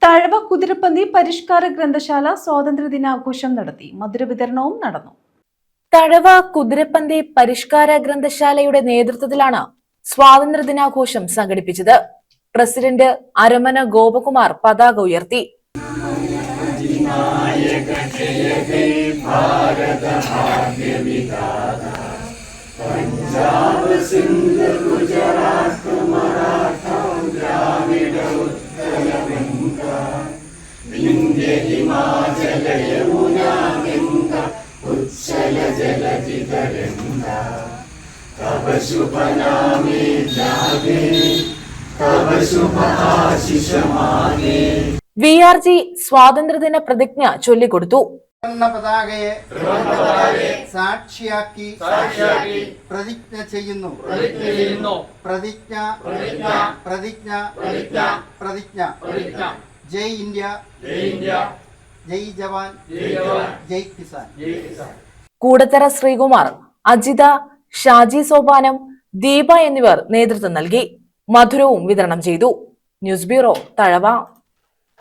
തഴവ കുതിരപ്പന്തി പരിഷ്കാര ഗ്രന്ഥശാല സ്വാതന്ത്ര്യദിനാഘോഷം നടത്തി. മധുര വിതരണവും നടന്നു. തഴവ കുതിരപ്പന്തി പരിഷ്കാര ഗ്രന്ഥശാലയുടെ നേതൃത്വത്തിലാണ് സ്വാതന്ത്ര്യദിനാഘോഷം സംഘടിപ്പിച്ചത്. പ്രസിഡന്റ് അരമന ഗോപകുമാർ പതാക ഉയർത്തി. പഞ്ചാബ് സിന്ധ് ഗുജറാത്ത് മറാഠ ദ്രാവിഡ ഉത്തര ബംഗ വിന്ധ്യ ഹിമാചല യമുന ഗംഗ ഉച്ഛല ജലധിത ഗംഗ തവ ശുഭ നാമേ ജാഗേ തവ ശുഭ ആശിഷ മാഗേ. വിആർജി സ്വാതന്ത്ര്യദിന പ്രതിജ്ഞ ചൊല്ലിക്കൊടുത്തു. പതാകയെ സാക്ഷിയാക്കി പ്രതിജ്ഞ ചെയ്യുന്നു. പ്രതിജ്ഞ ജയ് ഇന്ത്യ, ജയ് ജവാൻ, ജയ് കിസാൻ. കൂടത്തറ ശ്രീകുമാർ, അജിത, ഷാജി സോപാനം, ദീപ എന്നിവർ നേതൃത്വം നൽകി. മധുരവും വിതരണം ചെയ്തു. News bureau, Thazhava.